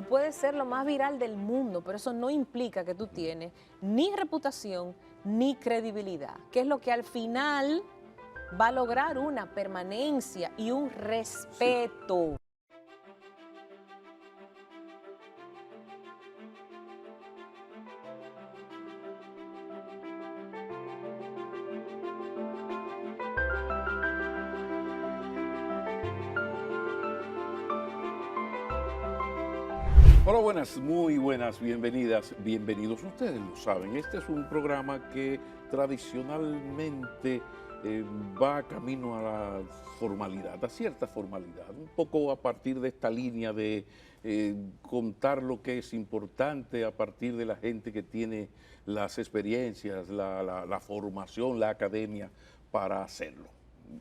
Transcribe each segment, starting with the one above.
puedes ser lo más viral del mundo, pero eso no implica que tú tienes ni reputación ni credibilidad, que es lo que al final va a lograr una permanencia y un respeto. Hola, buenas, muy buenas, bienvenidas, bienvenidos. Ustedes lo saben, este es un programa que tradicionalmente va camino a la formalidad, a cierta formalidad, un poco a partir de esta línea de contar lo que es importante a partir de la gente que tiene las experiencias, la formación, la academia para hacerlo.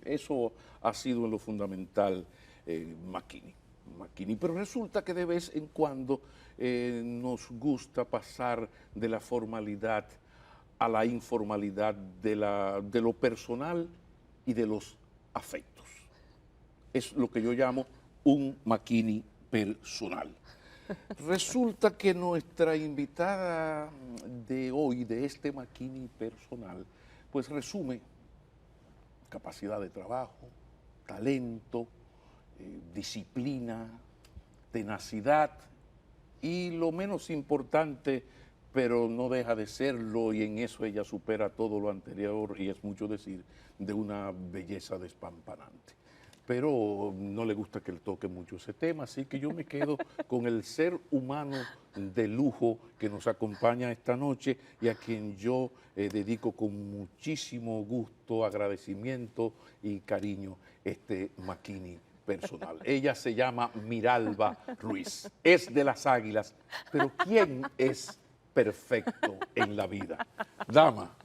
Eso ha sido en lo fundamental McKinney. Pero resulta que de vez en cuando nos gusta pasar de la formalidad a la informalidad de lo personal y de los afectos. Es lo que yo llamo un McKinney personal. Resulta que nuestra invitada de hoy, de este McKinney personal, pues resume capacidad de trabajo, talento, disciplina, tenacidad y lo menos importante, pero no deja de serlo, y en eso ella supera todo lo anterior, y es mucho decir, de una belleza despampanante. Pero no le gusta que le toque mucho ese tema, así que yo me quedo con el ser humano de lujo que nos acompaña esta noche y a quien yo dedico con muchísimo gusto, agradecimiento y cariño este McKinney personal. Ella se llama Miralba Ruiz, es de las Águilas, pero ¿quién es perfecto en la vida? Dama.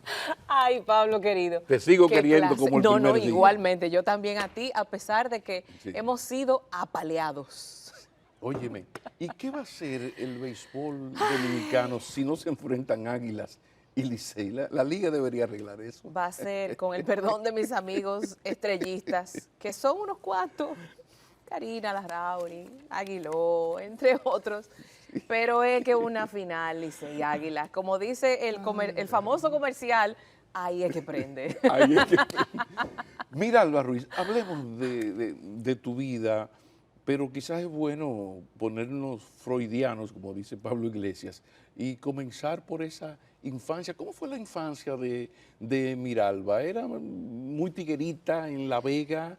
Ay, Pablo querido. Te sigo Qué queriendo clase. como el primer día. Igualmente, yo también a ti, a pesar de que Sí. hemos sido apaleados. Óyeme, ¿y qué va a hacer el béisbol dominicano si no se enfrentan Águilas y Licey? La liga debería arreglar eso. Va a ser, con el perdón de mis amigos estrellistas, que son unos cuantos, Karina Larrauri, Aguiló, entre otros, pero es que una final, Licey Águilas, como dice el famoso comercial, ahí es que prende. Ahí es que- Miralba Ruiz, hablemos de tu vida, pero quizás es bueno ponernos freudianos, como dice Pablo Iglesias, y comenzar por esa infancia. ¿Cómo fue la infancia de Miralba? ¿Era muy tiguerita en La Vega?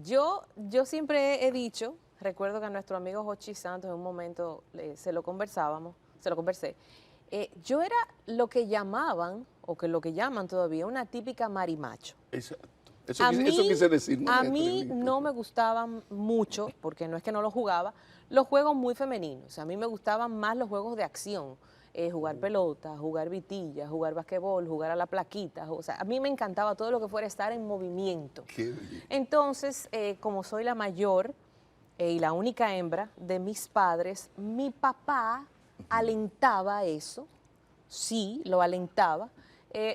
Yo siempre he dicho, recuerdo que a nuestro amigo Jochi Santos en un momento se lo conversé, yo era lo que llamaban, o que lo que llaman todavía, una típica marimacho. Exacto. Eso quise decir. ¿No? A mí no me gustaban mucho, porque no es que no los jugaba, los juegos muy femeninos. A mí me gustaban más los juegos de acción, jugar pelota, jugar vitilla, jugar basquetbol, jugar a la plaquita. O sea, a mí me encantaba todo lo que fuera estar en movimiento. Qué bien. Entonces, como soy la mayor y la única hembra de mis padres, mi papá alentaba eso, sí, lo alentaba.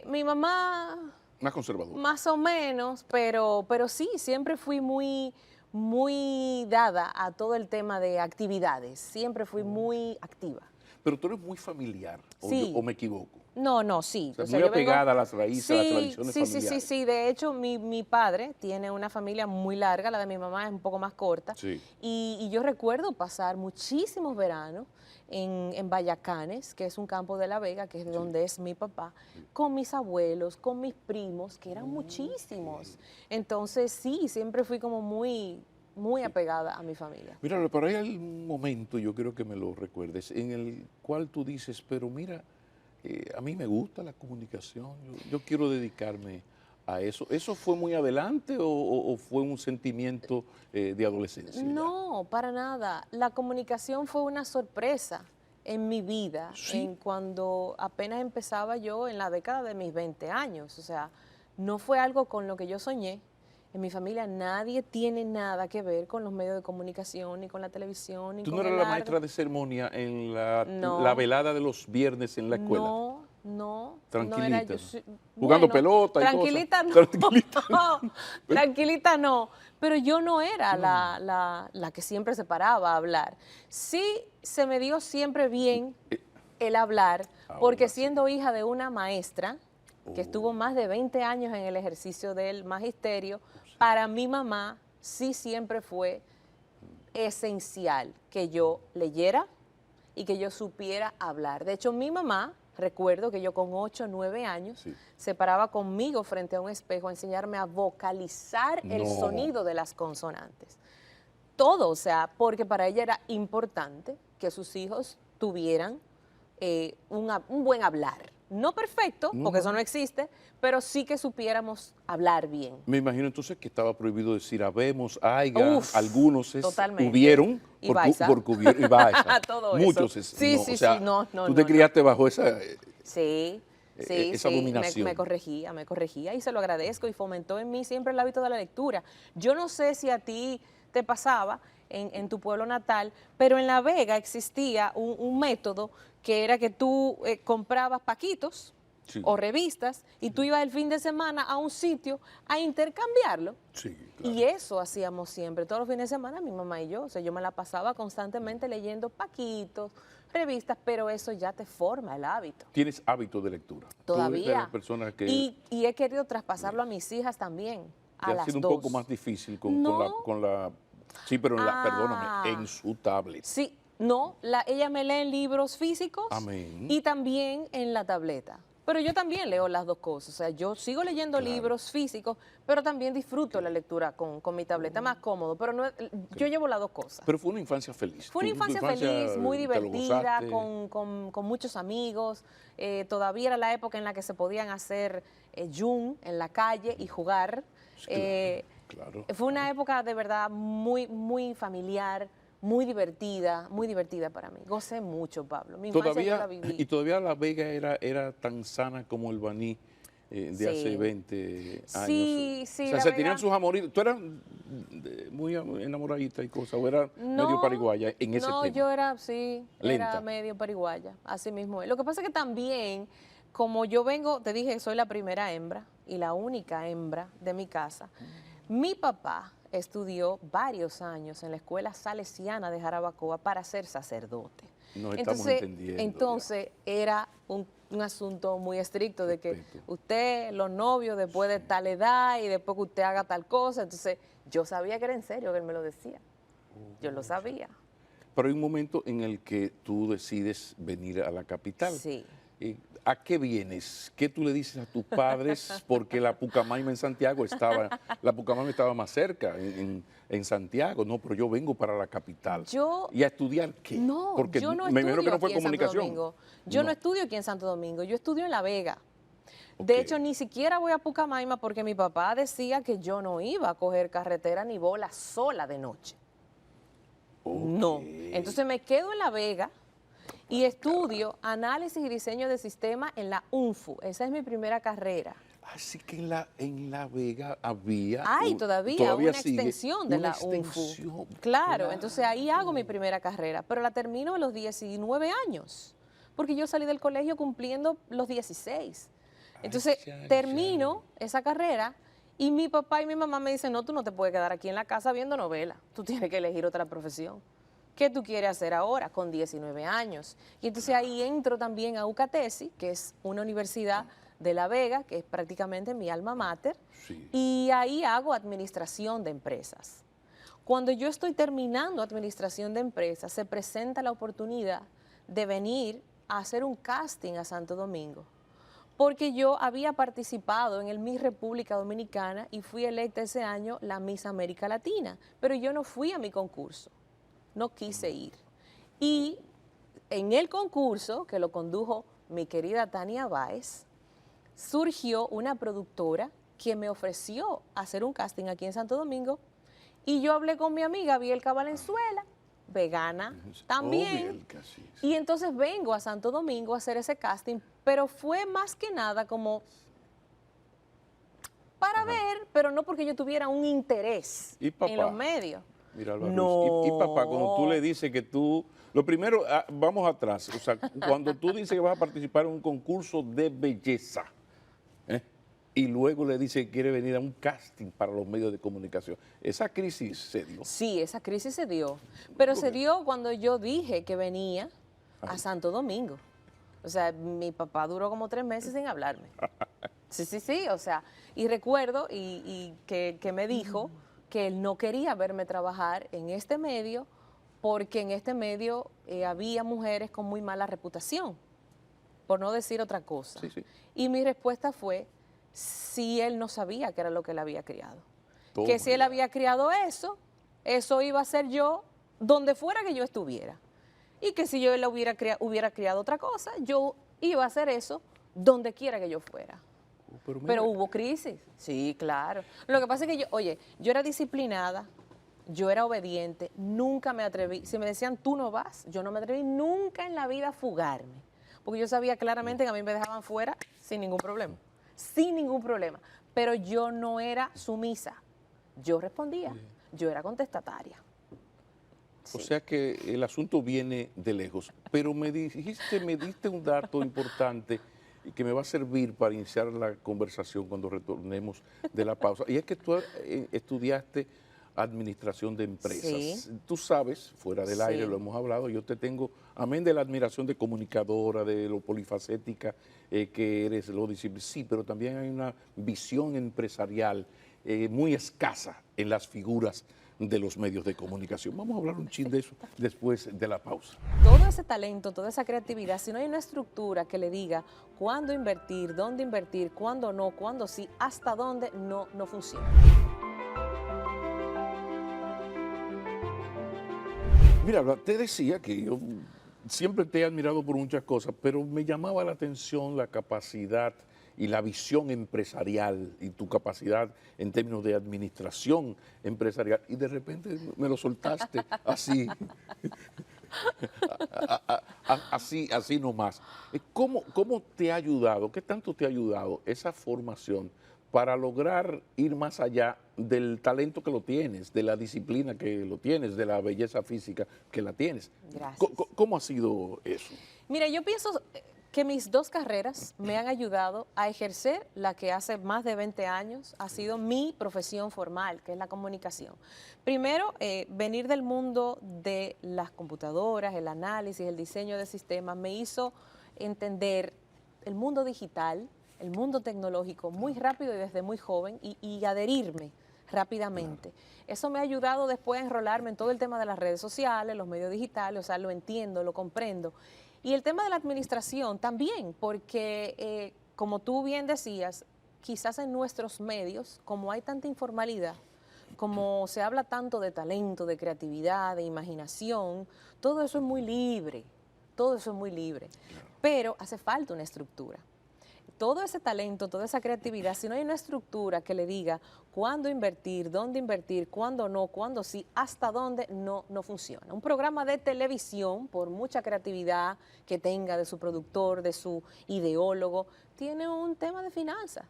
Mi mamá Más conservador. más o menos, pero sí, siempre fui muy dada a todo el tema de actividades, siempre fui muy activa. Pero tú eres muy familiar, Sí. o me equivoco. No, sí. O sea, O sea, muy yo vengo- apegada a las raíces, a las tradiciones sí, familiares. sí. De hecho, mi padre tiene una familia muy larga, la de mi mamá es un poco más corta. Sí. Y yo recuerdo pasar muchísimos veranos en Bayacanes, que es un campo de La Vega, que es de donde es mi papá, con mis abuelos, con mis primos, que eran muchísimos. Entonces, sí, siempre fui como muy apegada a mi familia. Mira, pero hay algún momento, yo quiero que me lo recuerdes, en el cual tú dices, pero mira, a mí me gusta la comunicación, yo quiero dedicarme a eso. ¿Eso fue muy adelante o fue un sentimiento de adolescencia? Ya? No, para nada. La comunicación fue una sorpresa en mi vida, Sí. en cuando apenas empezaba yo en la década de mis 20 años. O sea, no fue algo con lo que yo soñé. En mi familia nadie tiene nada que ver con los medios de comunicación, ni con la televisión, ni ¿Tú con no eras el la arte. maestra de ceremonia en la No. velada de los viernes en la escuela? No, No, Tranquilita. no era yo. Jugando Bueno, pelota y tranquilita cosas. no. Tranquilita. No, tranquilita no. Pero yo no era la que siempre se paraba a hablar. Sí se me dio siempre bien el hablar, porque Ahora sí. siendo hija de una maestra que estuvo más de 20 años en el ejercicio del magisterio, para mi mamá sí siempre fue esencial que yo leyera y que yo supiera hablar. De hecho, mi mamá, recuerdo que yo con 8 o 9 años, Sí. se paraba conmigo frente a un espejo a enseñarme a vocalizar el No. sonido de las consonantes. Todo, o sea, porque para ella era importante que sus hijos tuvieran un buen hablar. No perfecto, No, porque no. eso no existe, pero sí que supiéramos hablar bien. Me imagino entonces que estaba prohibido decir habemos, haya, Uf, algunos totalmente. hubieron, Y Baiza. porque hubieron, y Baiza. Todo Muchos eso. Sí, no, sí, o sea, sí, no, tú te criaste bajo esa, Sí, sí, esa sí, dominación. me corregía y se lo agradezco y fomentó en mí siempre el hábito de la lectura. Yo no sé si a ti te pasaba en tu pueblo natal, pero en La Vega existía un método que era que tú comprabas paquitos Sí. o revistas y tú ibas el fin de semana a un sitio a intercambiarlo. Sí, claro. Y eso hacíamos siempre, todos los fines de semana, mi mamá y yo. O sea, yo me la pasaba constantemente leyendo paquitos, revistas, pero eso ya te forma el hábito. Tienes hábito de lectura. Tú eres de Todavía. las personas que Y he querido traspasarlo a mis hijas también, te a ha las sido un dos. poco más difícil con No. la sí, pero perdóname, Ah. en su tablet. Sí, no, ella me lee en libros físicos Amén. y también en la tableta. Pero yo también leo las dos cosas. O sea, yo sigo leyendo Claro. libros físicos, pero también disfruto la lectura con mi tableta, más cómodo. Pero no, yo llevo las dos cosas. Pero fue una infancia feliz. Fue una Tu infancia feliz, muy te lo divertida, gozaste. con muchos amigos. Todavía era la época en la que se podían hacer yun en la calle y jugar. Sí, claro. Fue una época de verdad muy, muy familiar, muy divertida para mí. Gocé mucho, Pablo. Mi infancia yo la viví. Y todavía La Vega era tan sana como el Baní de Sí. hace 20 años. Sí, O sí, sea, La se Vega. tenían sus amoritos. ¿Tú eras muy enamoradita y cosas? ¿O era medio pariguaya en ese no, tema? yo era, sí, Lenta. era medio pariguaya, así mismo es. Lo que pasa es que también, como yo vengo, te dije que soy la primera hembra y la única hembra de mi casa, mi papá estudió varios años en la escuela salesiana de Jarabacoa para ser sacerdote. Nos estamos entendiendo. Entonces era un asunto muy estricto de que Respeto. usted, los novios, después de tal edad y después que usted haga tal cosa. Entonces yo sabía que era en serio que él me lo decía. Yo lo sabía. Pero hay un momento en el que tú decides venir a la capital. Sí. ¿A qué vienes? ¿Qué tú le dices a tus padres? Porque la Pucamaima en Santiago estaba más cerca, en Santiago. No, pero yo vengo para la capital. ¿Y a estudiar qué? No, Porque yo no me imagino estudio que no fue aquí en Santo comunicación. Domingo. Yo no estudio aquí en Santo Domingo, yo estudio en La Vega. Ok. De hecho, ni siquiera voy a Pucamaima porque mi papá decía que yo no iba a coger carretera ni bola sola de noche. No. Entonces me quedo en La Vega y estudio análisis y diseño de sistemas en la UNFU. Esa es mi primera carrera. Así que en la Vega había... Hay todavía una sigue extensión de una la UNFU. extensión, Claro, entonces ahí hago mi primera carrera, pero la termino a los 19 años, porque yo salí del colegio cumpliendo los 16. Entonces termino esa carrera y mi papá y mi mamá me dicen, no, tú no te puedes quedar aquí en la casa viendo novelas, tú tienes que elegir otra profesión. ¿Qué tú quieres hacer ahora con 19 años? Y entonces ahí entro también a UCATESI, que es una universidad de La Vega, que es prácticamente mi alma mater, Sí. y ahí hago administración de empresas. Cuando yo estoy terminando administración de empresas, se presenta la oportunidad de venir a hacer un casting a Santo Domingo, porque yo había participado en el Miss República Dominicana y fui electa ese año la Miss América Latina, pero yo no fui a mi concurso, no quise ir. Y en el concurso, que lo condujo mi querida Tania Báez, surgió una productora que me ofreció hacer un casting aquí en Santo Domingo y yo hablé con mi amiga Bielka Valenzuela, vegana también, Bielka, sí. y entonces vengo a Santo Domingo a hacer ese casting, pero fue más que nada como para ver, pero no porque yo tuviera un interés ¿Y papá? en los medios. Mira, Alba Ruiz. No. Y papá, cuando tú le dices que tú, lo primero, vamos atrás, o sea, cuando tú dices que vas a participar en un concurso de belleza, ¿eh? Y luego le dice que quiere venir a un casting para los medios de comunicación, esa crisis se dio. Sí, esa crisis se dio, pero se dio cuando yo dije que venía a Santo Domingo. O sea, mi papá duró como 3 meses sin hablarme. Sí, o sea, y recuerdo y que me dijo que él no quería verme trabajar en este medio porque en este medio había mujeres con muy mala reputación, por no decir otra cosa. Sí, sí. Y mi respuesta fue, si él no sabía que era lo que él había criado. Toma Que si él ya. había criado eso iba a ser yo donde fuera que yo estuviera. Y que si yo él hubiera criado otra cosa, yo iba a hacer eso donde quiera que yo fuera. Pero, mira, Pero hubo crisis, sí, claro. Lo que pasa es que yo era disciplinada, yo era obediente, nunca me atreví. Si me decían, tú no vas, yo no me atreví nunca en la vida a fugarme. Porque yo sabía claramente que a mí me dejaban fuera sin ningún problema. Sin ningún problema. Pero yo no era sumisa. Yo respondía, yo era contestataria. o Sí. sea que el asunto viene de lejos, pero me diste un dato importante y que me va a servir para iniciar la conversación cuando retornemos de la pausa. Y es que tú estudiaste administración de empresas. Sí. Tú sabes, fuera del aire Sí. lo hemos hablado, yo te tengo, amén de la admiración de comunicadora, de lo polifacética que eres, lo disciplina, sí, pero también hay una visión empresarial muy escasa en las figuras de los medios de comunicación. Vamos a hablar un chin de eso después de la pausa. Todo ese talento, toda esa creatividad, si no hay una estructura que le diga cuándo invertir, cuándo no, cuándo sí, hasta dónde, no funciona. Mira, te decía que yo siempre te he admirado por muchas cosas, pero me llamaba la atención la capacidad y la visión empresarial y tu capacidad en términos de administración empresarial. Y de repente me lo soltaste así, así nomás. ¿Cómo te ha ayudado, qué tanto te ha ayudado esa formación para lograr ir más allá del talento que lo tienes, de la disciplina que lo tienes, de la belleza física que la tienes? Gracias. ¿Cómo ha sido eso? Mira, yo pienso que mis 2 carreras me han ayudado a ejercer la que hace más de 20 años ha sido mi profesión formal, que es la comunicación. Primero, venir del mundo de las computadoras, el análisis, el diseño de sistemas, me hizo entender el mundo digital, el mundo tecnológico muy rápido y desde muy joven y adherirme rápidamente. Eso me ha ayudado después a enrolarme en todo el tema de las redes sociales, los medios digitales, o sea, lo entiendo, lo comprendo. Y el tema de la administración también, porque como tú bien decías, quizás en nuestros medios, como hay tanta informalidad, como se habla tanto de talento, de creatividad, de imaginación, todo eso es muy libre, todo eso es muy libre, pero hace falta una estructura. Todo ese talento, toda esa creatividad, si no hay una estructura que le diga cuándo invertir, dónde invertir, cuándo no, cuándo sí, hasta dónde, no funciona. Un programa de televisión, por mucha creatividad que tenga de su productor, de su ideólogo, tiene un tema de finanzas.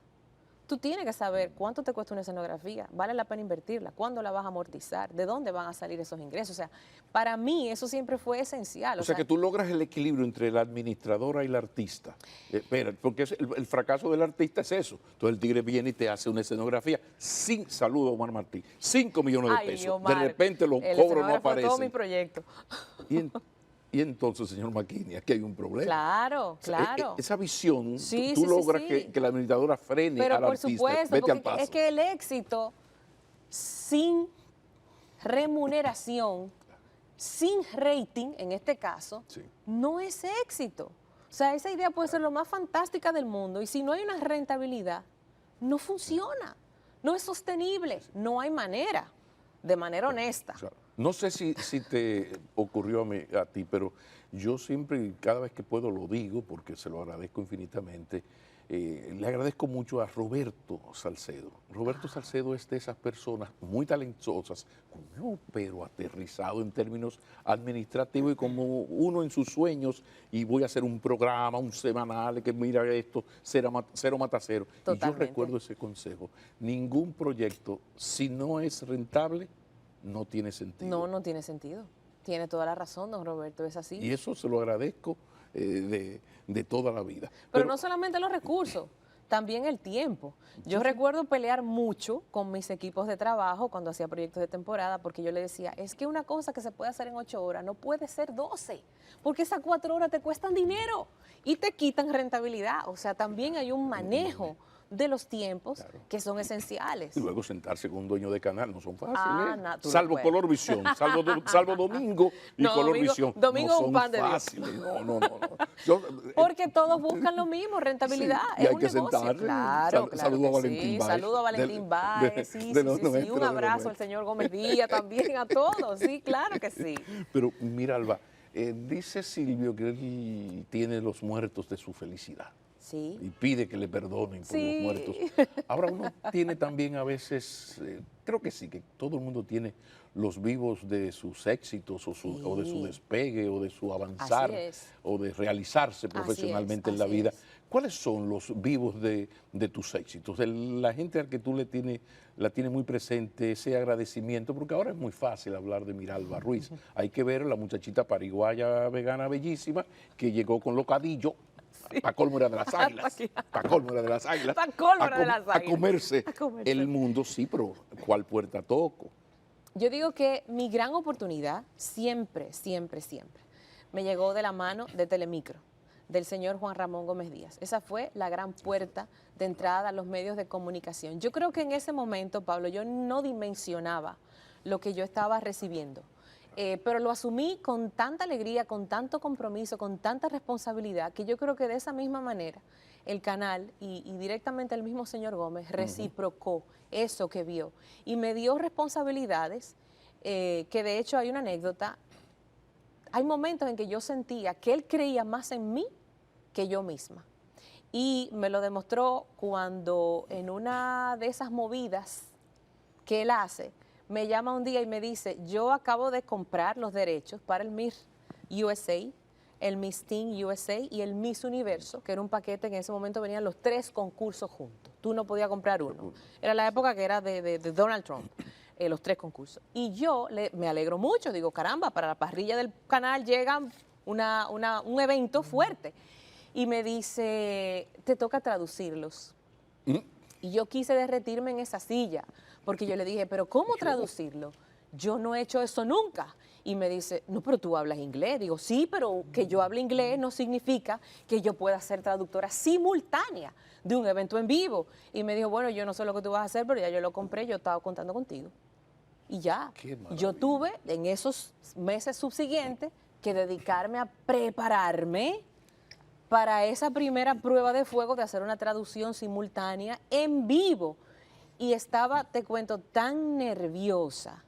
Tú tienes que saber cuánto te cuesta una escenografía, vale la pena invertirla, cuándo la vas a amortizar, de dónde van a salir esos ingresos. O sea, para mí eso siempre fue esencial. O sea, que tú logras el equilibrio entre la administradora y la artista. Espera, porque el fracaso del artista es eso. Entonces el tigre viene y te hace una escenografía sin saludo a Omar Martí, 5 millones de pesos. Omar, de repente los el cobros no escenógrafo de todo mi aparecen. proyecto. Y entonces, señor Maquini, aquí hay un problema. Claro, O sea, claro. esa visión, Sí, tú sí, logras sí. que la administradora frene Pero al por artista. supuesto, Vete al porque paso. es que el éxito sin remuneración, sin rating, en este caso, Sí. no es éxito. O sea, esa idea puede ser lo más fantástica del mundo y si no hay una rentabilidad, no funciona, no es sostenible, no hay manera, de manera honesta. O sea, no sé si te ocurrió a ti, pero yo siempre, cada vez que puedo lo digo, porque se lo agradezco infinitamente, le agradezco mucho a Roberto Salcedo. Roberto Salcedo es de esas personas muy talentosas, pero aterrizado en términos administrativos y como uno en sus sueños, y voy a hacer un programa, un semanal, que mira esto, cero mata cero. Y yo Totalmente. recuerdo ese consejo. Ningún proyecto, si no es rentable, no tiene sentido. No, no tiene sentido. Tiene toda la razón, don Roberto, es así. Y eso se lo agradezco de toda la vida. Pero no solamente los recursos, también el tiempo. Yo recuerdo pelear mucho con mis equipos de trabajo cuando hacía proyectos de temporada, porque yo le decía, es que una cosa que se puede hacer en 8 horas no puede ser 12, porque esas 4 horas te cuestan dinero y te quitan rentabilidad. O sea, también hay un manejo de los tiempos que son esenciales. Y luego sentarse con un dueño de canal no son fáciles. Salvo Colorvisión, salvo Domingo y no, Colorvisión. Domingo no es un pan de fáciles. Dios. No. Porque todos buscan lo mismo, rentabilidad. Sí, y es hay un que negocio. sentarse. Claro, Saludo a que Valentín sí. Báez. Saludo a Valentín Báez. Sí. Un abrazo al señor Gómez Díaz también, a todos. Sí, claro que sí. Pero mira, Alba, dice Silvio que él tiene los muertos de su felicidad. Sí. Y pide que le perdonen por los muertos. Ahora uno tiene también a veces, creo que sí, que todo el mundo tiene los vivos de sus éxitos o de su despegue o de su avanzar o de realizarse profesionalmente en la vida. ¿Cuáles son los vivos de tus éxitos? La gente al que tú la tiene muy presente ese agradecimiento, porque ahora es muy fácil hablar de Miralba Ruiz. Hay que ver a la muchachita pariguaya vegana bellísima que llegó con locadillo. Para colmo era de las águilas. Para colmo era de las águilas. Para colmo era de las águilas. A comerse el mundo, sí, pero ¿cuál puerta toco? Yo digo que mi gran oportunidad siempre me llegó de la mano de Telemicro, del señor Juan Ramón Gómez Díaz. Esa fue la gran puerta de entrada a los medios de comunicación. Yo creo que en ese momento, Pablo, yo no dimensionaba lo que yo estaba recibiendo. Pero lo asumí con tanta alegría, con tanto compromiso, con tanta responsabilidad, que yo creo que de esa misma manera el canal y directamente el mismo señor Gómez reciprocó eso que vio y me dio responsabilidades, que de hecho hay una anécdota. Hay momentos en que yo sentía que él creía más en mí que yo misma. Y me lo demostró cuando en una de esas movidas que él hace, me llama un día y me dice, yo acabo de comprar los derechos para el Miss USA, el Miss Teen USA y el Miss Universo, que era un paquete que en ese momento venían los 3 concursos juntos. Tú no podías comprar uno. Era la época que era de Donald Trump, los 3 concursos. Y yo me alegro mucho, digo, caramba, para la parrilla del canal llega un evento fuerte. Y me dice, te toca traducirlos. Y yo quise derretirme en esa silla, porque yo le dije, pero ¿cómo traducirlo? Yo no he hecho eso nunca. Y me dice, no, pero tú hablas inglés. Digo, sí, pero que yo hable inglés no significa que yo pueda ser traductora simultánea de un evento en vivo. Y me dijo, bueno, yo no sé lo que tú vas a hacer, pero ya yo lo compré, yo estaba contando contigo. Y ya, yo tuve en esos meses subsiguientes que dedicarme a prepararme para esa primera prueba de fuego de hacer una traducción simultánea en vivo. Y estaba, te cuento, tan nerviosa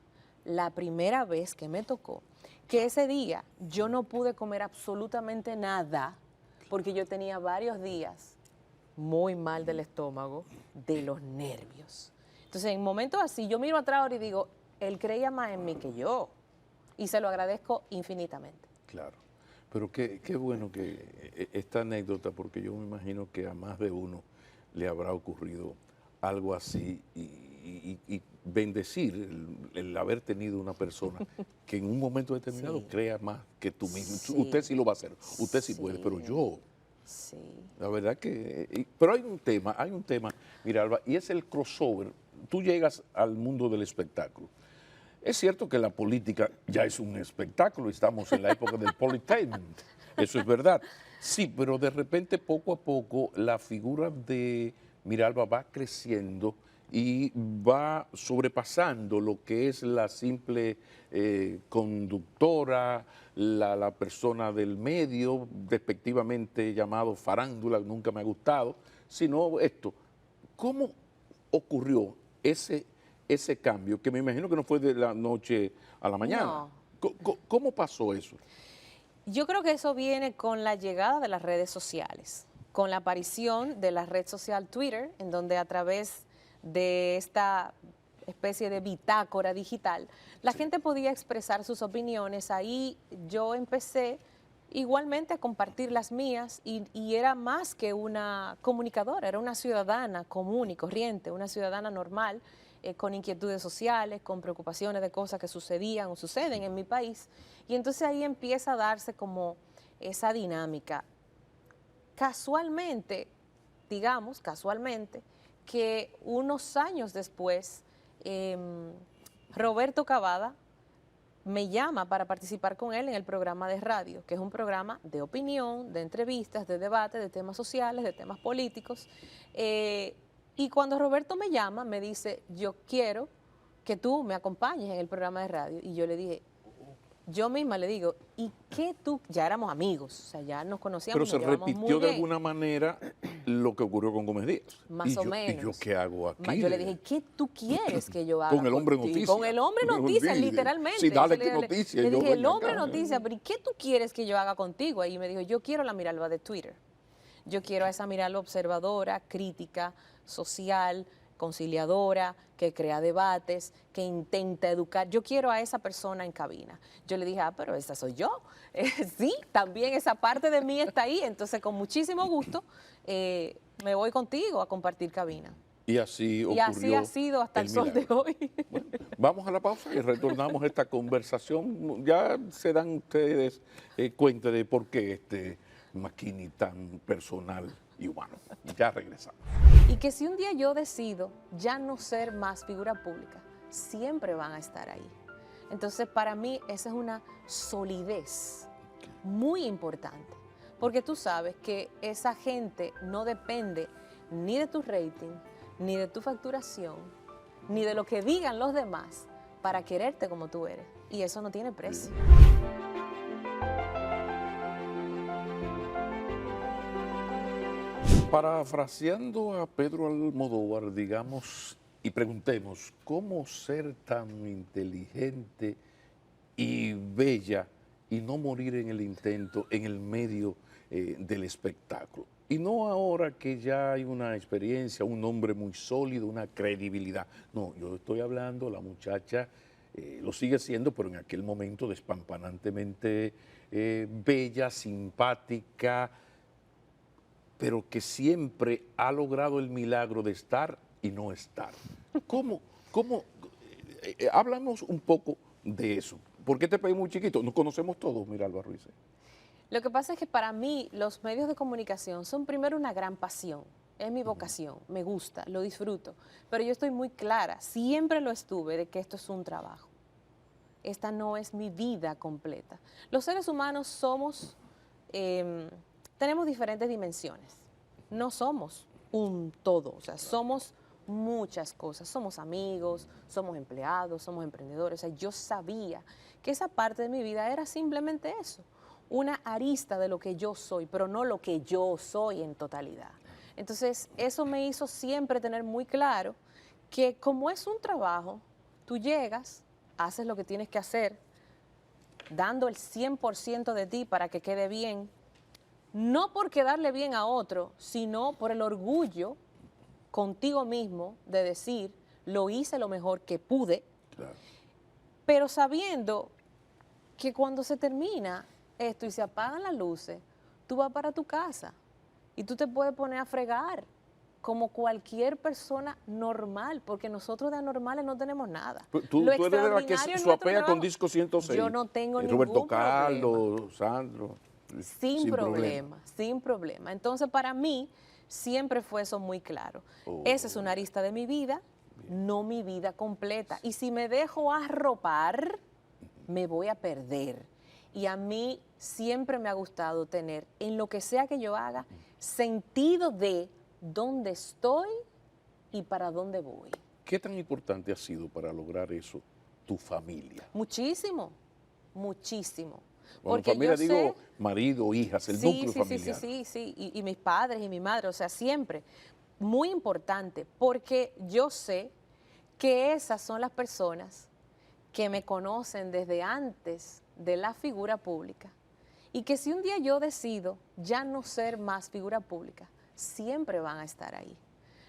la primera vez que me tocó, que ese día yo no pude comer absolutamente nada porque yo tenía varios días muy mal del estómago, de los nervios. Entonces, en momentos así, yo miro atrás ahora y digo, él creía más en mí que yo. Y se lo agradezco infinitamente. Claro. Pero qué bueno que esta anécdota, porque yo me imagino que a más de uno le habrá ocurrido algo así y bendecir el haber tenido una persona que en un momento determinado crea más que tú mismo. Usted sí lo va a hacer, usted sí puede, pero yo... La verdad que... Pero hay un tema, mira, Alba, y es el crossover. Tú llegas al mundo del espectáculo. Es cierto que la política ya es un espectáculo, estamos en la época del politainment, eso es verdad. Sí, pero de repente, poco a poco, la figura de Miralba va creciendo y va sobrepasando lo que es la simple conductora, la persona del medio, despectivamente llamado farándula, nunca me ha gustado, sino esto. ¿Cómo ocurrió ese cambio, que me imagino que no fue de la noche a la mañana? No. ¿Cómo pasó eso? Yo creo que eso viene con la llegada de las redes sociales, con la aparición de la red social Twitter, en donde a través de esta especie de bitácora digital, la gente podía expresar sus opiniones. Ahí yo empecé igualmente a compartir las mías y era más que una comunicadora, era una ciudadana común y corriente, una ciudadana normal con inquietudes sociales, con preocupaciones de cosas que sucedían o suceden en mi país. Y entonces ahí empieza a darse como esa dinámica. Casualmente, digamos, casualmente, que unos años después, Roberto Cavada me llama para participar con él en el programa de radio, que es un programa de opinión, de entrevistas, de debate, de temas sociales, de temas políticos. Y cuando Roberto me llama, me dice, yo quiero que tú me acompañes en el programa de radio. Y yo le dije, yo misma le digo, ¿y qué tú? Ya éramos amigos, o sea, ya nos conocíamos. Pero se repitió de alguna manera lo que ocurrió con Gómez Díaz. Más o menos. ¿Y yo qué hago aquí? Yo le dije, ¿qué tú quieres que yo haga? Con el hombre noticia. Con el hombre noticia, literalmente. Sí, dale que noticia. Le dije, el hombre noticia, pero ¿y qué tú quieres que yo haga contigo? Y me dijo, yo quiero la Miralba de Twitter. Yo quiero a esa Miralba observadora, crítica, social, conciliadora, que crea debates, que intenta educar. Yo quiero a esa persona en cabina. Yo le dije, pero esa soy yo. Sí, también esa parte de mí está ahí. Entonces, con muchísimo gusto, me voy contigo a compartir cabina. Y así ocurrió. Y así ha sido hasta el sol de hoy. Bueno, vamos a la pausa y retornamos a esta conversación. Ya se dan ustedes cuenta de por qué este Makini tan personal y humano. Ya regresamos. Y que si un día yo decido ya no ser más figura pública, siempre van a estar ahí. Entonces, para mí, esa es una solidez muy importante, porque tú sabes que esa gente no depende ni de tu rating, ni de tu facturación, ni de lo que digan los demás para quererte como tú eres. Y eso no tiene precio. Parafraseando a Pedro Almodóvar, digamos, y preguntemos, ¿cómo ser tan inteligente y bella y no morir en el intento, en el medio del espectáculo? Y no ahora que ya hay una experiencia, un nombre muy sólido, una credibilidad. No, yo estoy hablando, la muchacha lo sigue siendo, pero en aquel momento despampanantemente bella, simpática, pero que siempre ha logrado el milagro de estar y no estar. ¿Cómo? Háblanos un poco de eso. ¿Por qué te pedí muy chiquito? Nos conocemos todos, Miralba Ruiz. Lo que pasa es que para mí los medios de comunicación son primero una gran pasión. Es mi vocación, me gusta, lo disfruto. Pero yo estoy muy clara, siempre lo estuve, de que esto es un trabajo. Esta no es mi vida completa. Los seres humanos somos... tenemos diferentes dimensiones, no somos un todo, o sea, somos muchas cosas, somos amigos, somos empleados, somos emprendedores, o sea, yo sabía que esa parte de mi vida era simplemente eso, una arista de lo que yo soy, pero no lo que yo soy en totalidad. Entonces, eso me hizo siempre tener muy claro que como es un trabajo, tú llegas, haces lo que tienes que hacer, dando el 100% de ti para que quede bien, no por quedarle bien a otro, sino por el orgullo contigo mismo de decir, lo hice lo mejor que pude, claro, pero sabiendo que cuando se termina esto y se apagan las luces, tú vas para tu casa y tú te puedes poner a fregar como cualquier persona normal, porque nosotros de anormales no tenemos nada. Tú eres de la que suapea con disco 106. Yo no tengo ningún Roberto Carlos, problema. Sandro. Sin problema. Entonces, para mí, siempre fue eso muy claro. Esa es una arista de mi vida, no mi vida completa. Y si me dejo arropar, me voy a perder. Y a mí siempre me ha gustado tener, en lo que sea que yo haga, sentido de dónde estoy y para dónde voy. ¿Qué tan importante ha sido para lograr eso tu familia? Muchísimo, muchísimo. Bueno, familia, digo, marido, hijas, el núcleo familiar. Sí, y mis padres y mi madre, o sea, siempre. Muy importante, porque yo sé que esas son las personas que me conocen desde antes de la figura pública y que si un día yo decido ya no ser más figura pública, siempre van a estar ahí.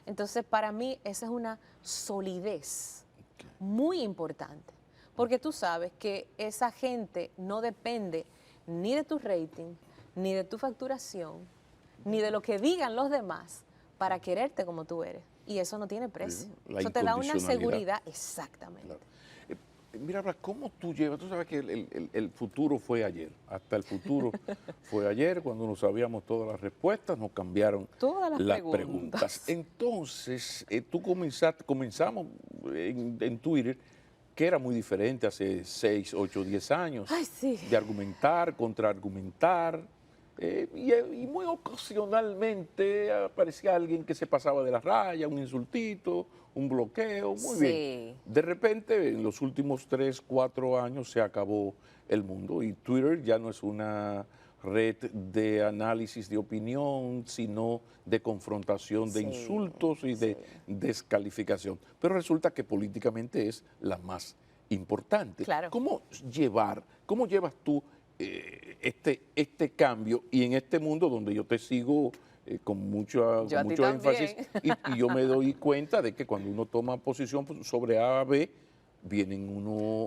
Entonces, para mí, esa es una solidez muy importante. Porque tú sabes que esa gente no depende ni de tu rating, ni de tu facturación, ni de lo que digan los demás para quererte como tú eres. y eso no tiene precio. La Eso te da una incondicionalidad. seguridad, exactamente. Claro. Mira, Blas, ¿cómo tú llevas? Tú sabes que el futuro fue ayer. Hasta el futuro fue ayer, cuando no sabíamos todas las respuestas, nos cambiaron Todas las las preguntas. preguntas. Entonces, comenzamos en Twitter, que era muy diferente hace 6, 8, 10 años, Ay, sí. de argumentar, contraargumentar, y muy ocasionalmente aparecía alguien que se pasaba de la raya, un insultito, un bloqueo, muy Sí. bien. De repente, en los últimos 3, 4 años se acabó el mundo y Twitter ya no es una red de análisis de opinión, sino de confrontación de Sí, insultos y de descalificación. Pero resulta que políticamente es la más importante. Claro. ¿Cómo llevas tú este cambio y en este mundo donde yo te sigo con Yo con a ti mucho énfasis también. y yo me doy cuenta de que cuando uno toma posición sobre A a B, vienen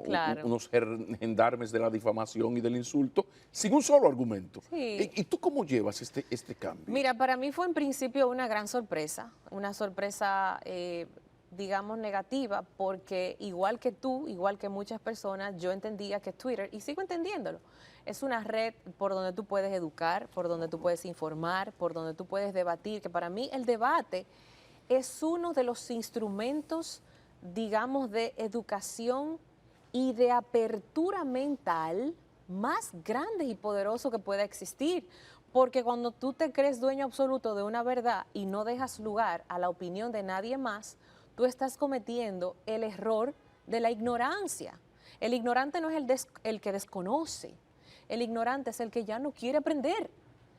Claro. unos gendarmes de la difamación y del insulto sin un solo argumento. Sí. ¿Y tú cómo llevas este cambio? Mira, para mí fue en principio una gran sorpresa, digamos, negativa, porque igual que tú, igual que muchas personas, yo entendía que Twitter, y sigo entendiéndolo, es una red por donde tú puedes educar, por donde tú puedes informar, por donde tú puedes debatir, que para mí el debate es uno de los instrumentos, digamos, de educación y de apertura mental más grandes y poderosos que pueda existir. Porque cuando tú te crees dueño absoluto de una verdad y no dejas lugar a la opinión de nadie más, tú estás cometiendo el error de la ignorancia. El ignorante no es el que desconoce, el ignorante es el que ya no quiere aprender,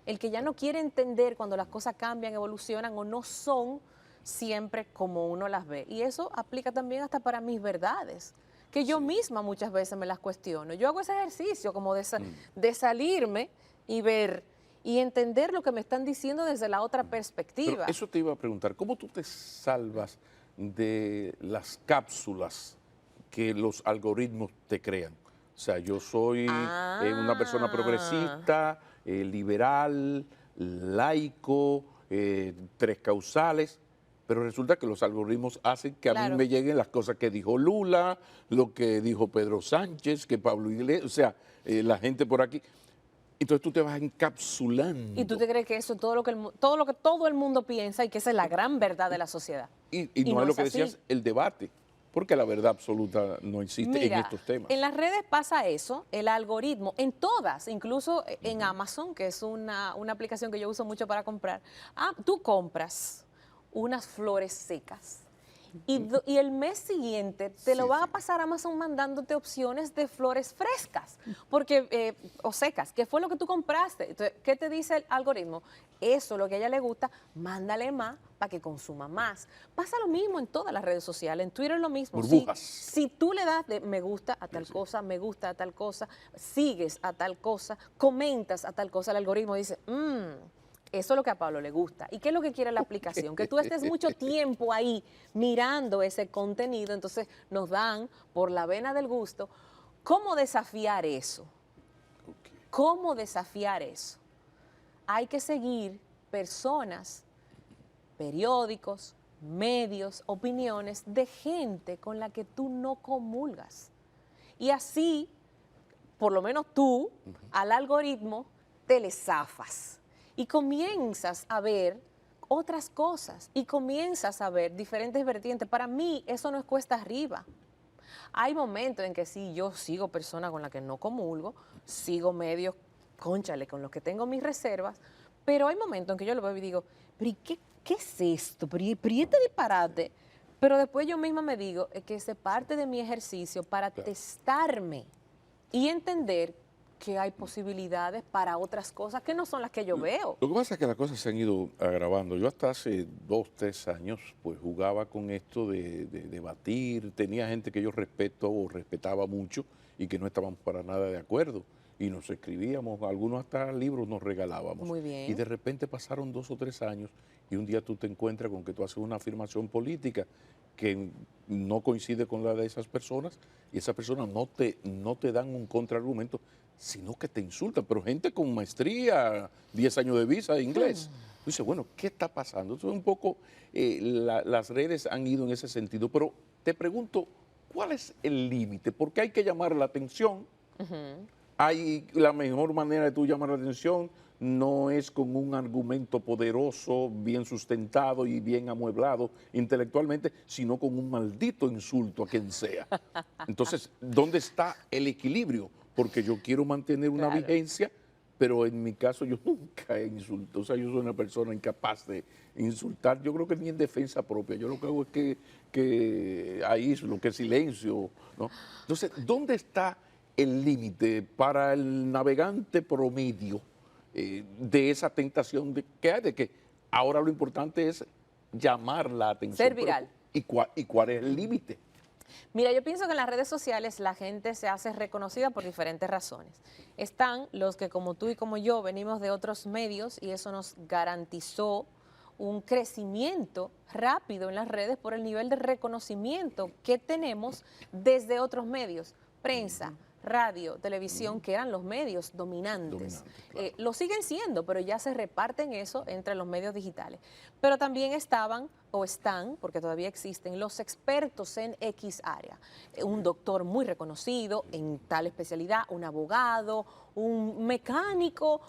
el que ya no quiere entender cuando las cosas cambian, evolucionan o no son siempre como uno las ve. Y eso aplica también hasta para mis verdades, que yo misma muchas veces me las cuestiono. Yo hago ese ejercicio como de salirme y ver y entender lo que me están diciendo desde la otra perspectiva. Pero eso te iba a preguntar, ¿cómo tú te salvas de las cápsulas que los algoritmos te crean? O sea, yo soy una persona progresista, liberal, laico, tres causales, pero resulta que los algoritmos hacen que a mí Claro. me lleguen las cosas que dijo Lula, lo que dijo Pedro Sánchez, que Pablo Iglesias, o sea, la gente por aquí. Entonces tú te vas encapsulando. Y tú te crees que eso es todo lo que todo el mundo piensa y que esa es la gran verdad de la sociedad. Y no es lo que así. decías, el debate, porque la verdad absoluta no existe Mira, en estos temas. en las redes pasa eso, el algoritmo, en todas, incluso en Amazon, que es una aplicación que yo uso mucho para comprar. Tú compras unas flores secas y el mes siguiente te lo va a pasar Amazon mandándote opciones de flores frescas o secas, que fue lo que tú compraste. Entonces, ¿qué te dice el algoritmo? Eso, lo que a ella le gusta, mándale más para que consuma más. Pasa lo mismo en todas las redes sociales, en Twitter lo mismo. Burbujas. Si tú le das de me gusta a tal cosa, me gusta a tal cosa, sigues a tal cosa, comentas a tal cosa, el algoritmo dice, eso es lo que a Pablo le gusta. ¿Y qué es lo que quiere la aplicación? Que tú estés mucho tiempo ahí mirando ese contenido, entonces nos dan por la vena del gusto. ¿Cómo desafiar eso? ¿Cómo desafiar eso? Hay que seguir personas, periódicos, medios, opiniones de gente con la que tú no comulgas. Y así, por lo menos tú, al algoritmo, te le zafas. Y comienzas a ver otras cosas y comienzas a ver diferentes vertientes. Para mí eso no es cuesta arriba. Hay momentos en que sí, yo sigo personas con las que no comulgo, sigo medios, cónchale, con los que tengo mis reservas, pero hay momentos en que yo lo veo y digo, pero ¿y qué es esto? ¿Pero y este disparate? Pero después yo misma me digo, es que es parte de mi ejercicio para testarme y entender que hay posibilidades para otras cosas que no son las que yo veo. Lo que pasa es que las cosas se han ido agravando. Yo hasta hace 2, 3 años pues jugaba con esto de debatir. Tenía gente que yo respeto o respetaba mucho y que no estábamos para nada de acuerdo. Y nos escribíamos, algunos hasta libros nos regalábamos. Muy bien. Y de repente pasaron 2 o 3 años y un día tú te encuentras con que tú haces una afirmación política que no coincide con la de esas personas y esas personas no te dan un contraargumento, sino que te insultan. Pero gente con maestría, 10 años de visa de inglés. Dice, bueno, ¿qué está pasando? Entonces, un poco las redes han ido en ese sentido, pero te pregunto, ¿cuál es el límite? Porque hay que llamar la atención. Hay la mejor manera de tú llamar la atención no es con un argumento poderoso, bien sustentado y bien amueblado intelectualmente, sino con un maldito insulto a quien sea. Entonces, ¿dónde está el equilibrio? Porque yo quiero mantener una Claro. vigencia, pero en mi caso yo nunca he insultado. O sea, yo soy una persona incapaz de insultar. Yo creo que ni en defensa propia. Yo lo que hago es que aíslo, que silencio, ¿no? Entonces, ¿dónde está el límite para el navegante promedio de esa tentación que hay? De que ahora lo importante es llamar la atención. Ser viral. ¿Y cuál es el límite? Mira, yo pienso que en las redes sociales la gente se hace reconocida por diferentes razones. Están los que como tú y como yo venimos de otros medios y eso nos garantizó un crecimiento rápido en las redes por el nivel de reconocimiento que tenemos desde otros medios, prensa, radio, televisión, que eran los medios dominantes. Claro. Lo siguen siendo, pero ya se reparten eso entre los medios digitales. Pero también estaban o están, porque todavía existen, los expertos en X área. Un doctor muy reconocido en tal especialidad, un abogado, un mecánico,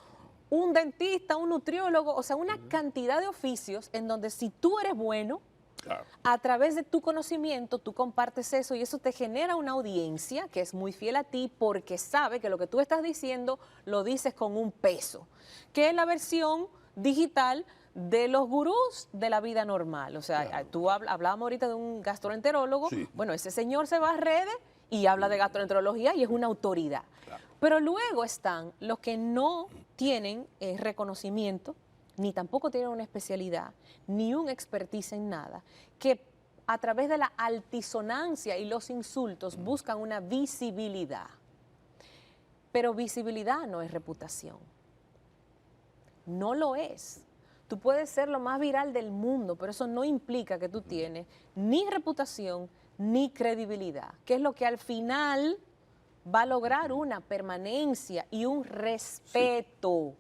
un dentista, un nutriólogo, o sea, una cantidad de oficios en donde si tú eres bueno, Claro. a través de tu conocimiento, tú compartes eso y eso te genera una audiencia que es muy fiel a ti porque sabe que lo que tú estás diciendo lo dices con un peso, que es la versión digital de los gurús de la vida normal. O sea, Claro. tú hablábamos ahorita de un gastroenterólogo, Sí. bueno, ese señor se va a redes y habla de gastroenterología y es una autoridad. Claro. Pero luego están los que no tienen reconocimiento, ni tampoco tienen una especialidad, ni un expertise en nada, que a través de la altisonancia y los insultos buscan una visibilidad. Pero visibilidad no es reputación. No lo es. Tú puedes ser lo más viral del mundo, pero eso no implica que tú tienes ni reputación ni credibilidad, que es lo que al final va a lograr una permanencia y un respeto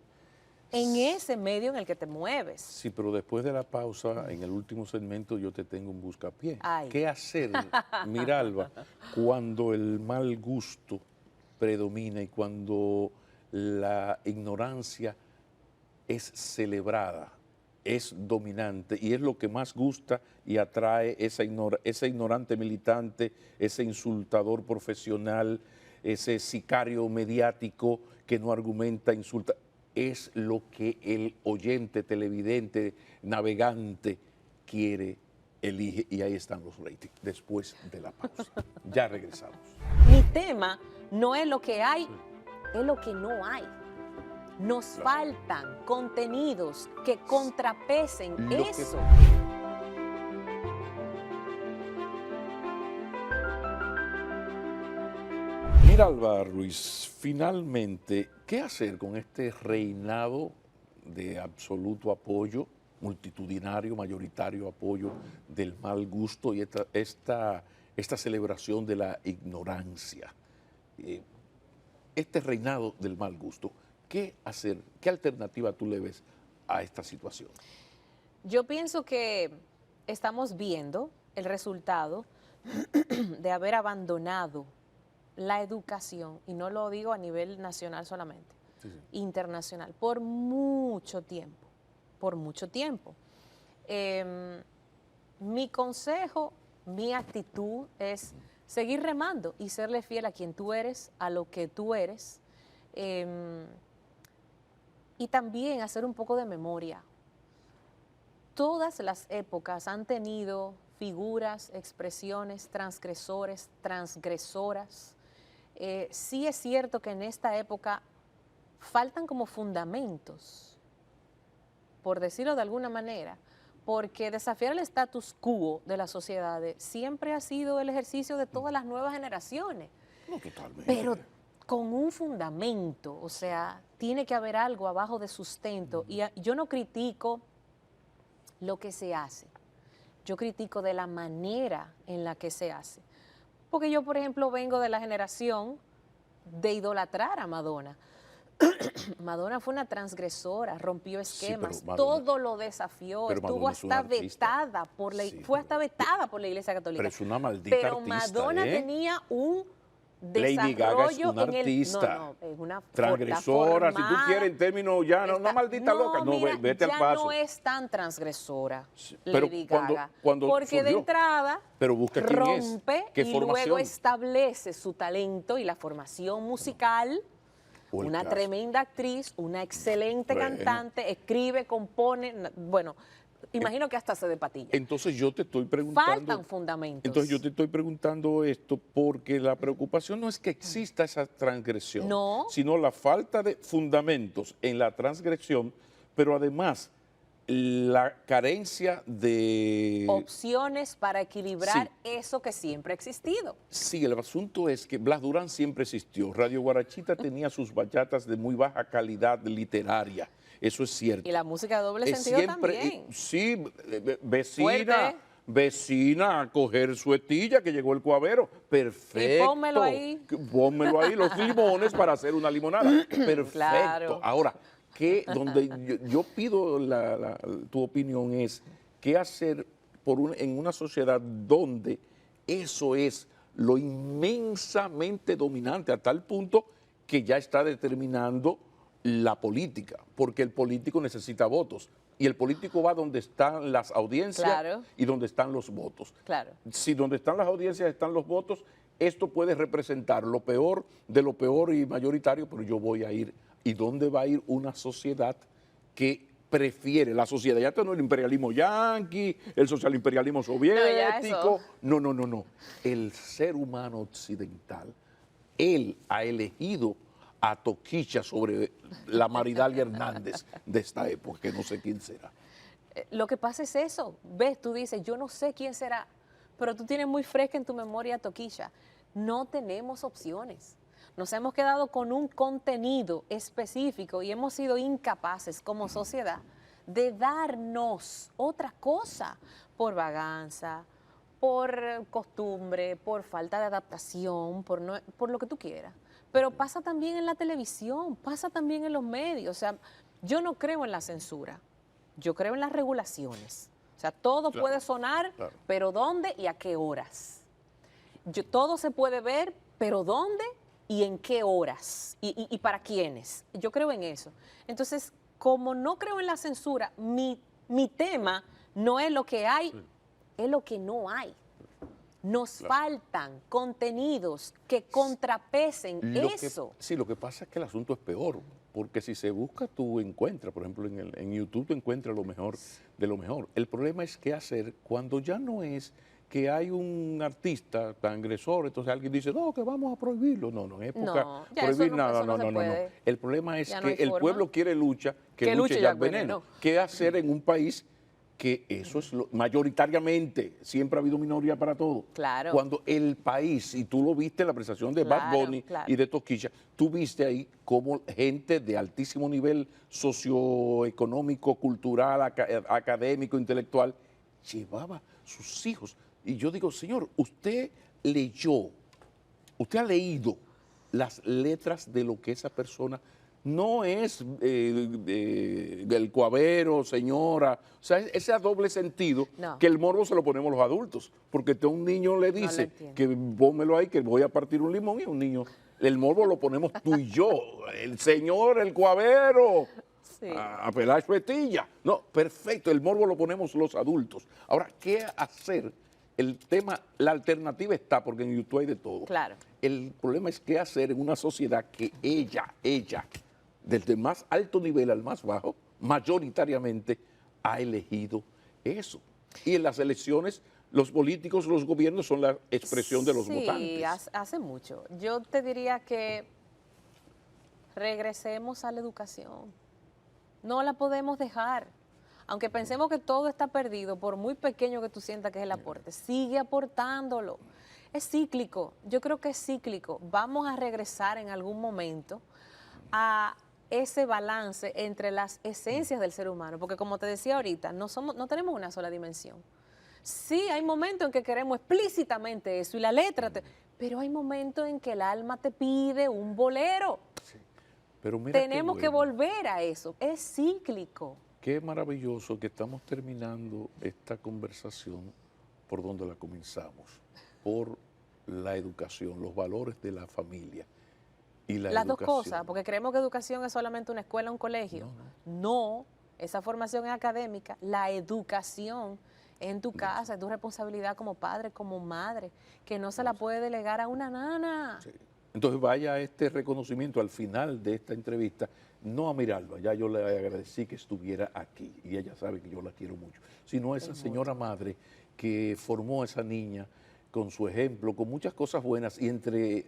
en ese medio en el que te mueves. Sí, pero después de la pausa, en el último segmento, yo te tengo un buscapié. Ay. ¿Qué hacer, Miralba, cuando el mal gusto predomina y cuando la ignorancia es celebrada, es dominante y es lo que más gusta y atrae ese ignorante militante, ese insultador profesional, ese sicario mediático que no argumenta, insulta? Es lo que el oyente, televidente, navegante quiere, elige, y ahí están los ratings después de la pausa. Ya regresamos. Mi tema no es lo que hay, es lo que no hay. Nos faltan contenidos que contrapesen Lo que- eso. Miralba Ruiz, finalmente, ¿qué hacer con este reinado de absoluto apoyo, multitudinario, mayoritario apoyo del mal gusto y esta celebración de la ignorancia? Este reinado del mal gusto, ¿qué hacer? ¿Qué alternativa tú le ves a esta situación? Yo pienso que estamos viendo el resultado de haber abandonado la educación, y no lo digo a nivel nacional solamente, Sí, sí. internacional, por mucho tiempo, por mucho tiempo. Mi consejo, mi actitud es seguir remando y serle fiel a quien tú eres, a lo que tú eres, y también hacer un poco de memoria. Todas las épocas han tenido figuras, expresiones, transgresores, transgresoras. Sí es cierto que en esta época faltan como fundamentos, por decirlo de alguna manera, porque desafiar el status quo de las sociedades siempre ha sido el ejercicio de todas las nuevas generaciones, No, totalmente. pero con un fundamento, o sea, tiene que haber algo abajo de sustento. Y yo no critico lo que se hace, yo critico de la manera en la que se hace. Porque yo, por ejemplo, vengo de la generación de idolatrar a Madonna. Madonna fue una transgresora, rompió Sí, pero esquemas, Madonna- todo lo desafió, pero estuvo Madonna es una hasta artista. vetada por la, Sí, fue hasta vetada por la Iglesia Católica. pero es una maldita Pero artista, Madonna ¿eh? tenía un Lady Gaga es desarrollo una en el artista. no, es una Transgresora, si tú formada, quieres en términos ya, no, una maldita loca, no, mira, vete al ya paso. no es tan transgresora Pero Lady cuando- Gaga, cuando porque de surgió. entrada Pero busca quién es, rompe qué y luego formación. establece su talento y la formación musical. O el Una caso. tremenda actriz, una excelente Bueno. cantante, escribe, compone, bueno, imagino que hasta se de patilla. Entonces yo te estoy preguntando. Faltan fundamentos. Entonces yo te estoy preguntando esto porque la preocupación no es que exista esa transgresión, No. sino la falta de fundamentos en la transgresión, pero además la carencia de... Opciones para equilibrar Sí. eso que siempre ha existido. Sí, el asunto es que Blas Durán siempre existió. Radio Guarachita tenía sus bachatas de muy baja calidad literaria. Eso es cierto. Y la música de doble Es sentido siempre, también. sí, vecina, Fuerte. vecina, a coger su estilla que llegó el cuavero. Perfecto. Y pónmelo ahí. Pónmelo ahí, los limones para hacer una limonada. Perfecto. Claro. Ahora, donde yo pido tu opinión es, ¿qué hacer en una sociedad donde eso es lo inmensamente dominante a tal punto que ya está determinando la política? Porque el político necesita votos y el político va donde están las audiencias Claro. y donde están los votos. Claro. Si donde están las audiencias están los votos, esto puede representar lo peor de lo peor y mayoritario, pero yo voy a ir. ¿Y dónde va a ir una sociedad que prefiere? La sociedad, ya no el imperialismo yanqui, el social imperialismo soviético. No, no, no, no. El ser humano occidental, él ha elegido a Toquicha sobre la Maridalia Hernández de esta época, que no sé quién será. Lo que pasa es eso. Ves, tú dices, yo no sé quién será, pero tú tienes muy fresca en tu memoria a Toquilla. No tenemos opciones. Nos hemos quedado con un contenido específico y hemos sido incapaces como sociedad de darnos otra cosa por vagancia, por costumbre, por falta de adaptación, por lo que tú quieras. Pero pasa también en la televisión, pasa también en los medios. O sea, yo no creo en la censura, yo creo en las regulaciones. O sea, todo Claro, puede sonar, claro. pero ¿dónde y a qué horas? Todo se puede ver, pero ¿dónde y en qué horas? ¿Y para quiénes? Yo creo en eso. Entonces, como no creo en la censura, mi tema no es lo que hay, es lo que no hay. Nos faltan contenidos que contrapesen eso. Sí, lo que pasa es que el asunto es peor, porque si se busca, tú encuentras, por ejemplo, en YouTube tú encuentras lo mejor de lo mejor. El problema es qué hacer cuando ya no es que hay un artista transgresor, entonces alguien dice, no, que vamos a prohibirlo. No, no, en época No, ya prohibir eso nada, no no, se no, no, no. puede. El problema es Ya no que hay el forma. pueblo quiere lucha, que luche Jack Veneno. ¿Qué hacer en un país que eso es mayoritariamente, siempre ha habido minoría para todo? Claro. Cuando el país, y tú lo viste en la presentación de Bad Claro, Bunny claro. y de Toquilla, tú viste ahí cómo gente de altísimo nivel socioeconómico, cultural, académico, intelectual, llevaba sus hijos. Y yo digo, señor, usted ha leído las letras de lo que esa persona no es el cuavero, señora. O sea, ese doble sentido No. que el morbo se lo ponemos los adultos. Porque a un niño le lo dice entiendo. que pónmelo ahí, que voy a partir un limón, y un niño, el morbo lo ponemos tú y yo. El señor, el cuavero. Sí. A pelar su estilla. No, perfecto, el morbo lo ponemos los adultos. Ahora, ¿qué hacer? El tema, la alternativa está, porque en YouTube hay de todo. Claro. El problema es qué hacer en una sociedad que ella, desde el más alto nivel al más bajo, mayoritariamente ha elegido eso. Y en las elecciones, los políticos, los gobiernos son la expresión de los votantes. Sí, hace mucho. Yo te diría que regresemos a la educación. No la podemos dejar. Aunque pensemos que todo está perdido, por muy pequeño que tú sientas que es el aporte, sigue aportándolo. Es cíclico, yo creo que es cíclico. Vamos a regresar en algún momento a ese balance entre las esencias del ser humano, porque como te decía ahorita, no tenemos una sola dimensión. Sí, hay momentos en que queremos explícitamente eso y la letra, pero hay momentos en que el alma te pide un bolero. Pero mira qué Tenemos que bueno. volver a eso. Es cíclico. Qué maravilloso que estamos terminando esta conversación por donde la comenzamos, por la educación, los valores de la familia y la Las dos educación. cosas, porque creemos que educación es solamente una escuela, un colegio. No, esa formación es académica. La educación es en tu casa, es tu responsabilidad como padre, como madre, que no se la puede delegar a una nana. Sí. Entonces vaya este reconocimiento al final de esta entrevista, no a Miralba, ya yo le agradecí que estuviera aquí y ella sabe que yo la quiero mucho, sino a esa señora madre que formó a esa niña con su ejemplo, con muchas cosas buenas y entre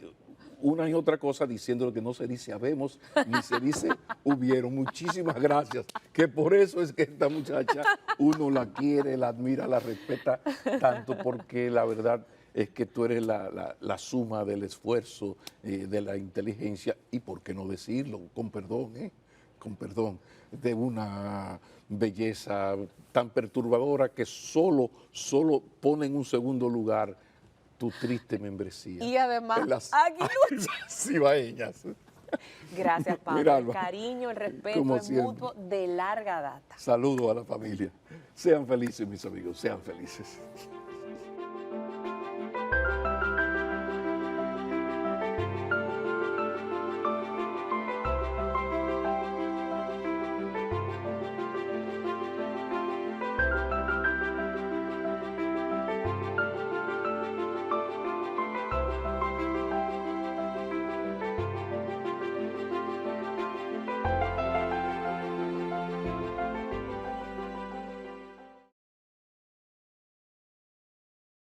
una y otra cosa diciendo lo que no se dice habemos ni se dice hubieron. Muchísimas gracias, que por eso es que esta muchacha uno la quiere, la admira, la respeta tanto, porque la verdad es que tú eres la suma del esfuerzo, de la inteligencia y, por qué no decirlo, con perdón, con perdón, de una belleza tan perturbadora que solo pone en un segundo lugar tu triste membresía. Y además, en las aguiluchos. cibaeñas. Gracias, Pablo. Mira, El Alba, cariño, el respeto como es siempre. mutuo de larga data. Saludos a la familia. Sean felices, mis amigos, sean felices.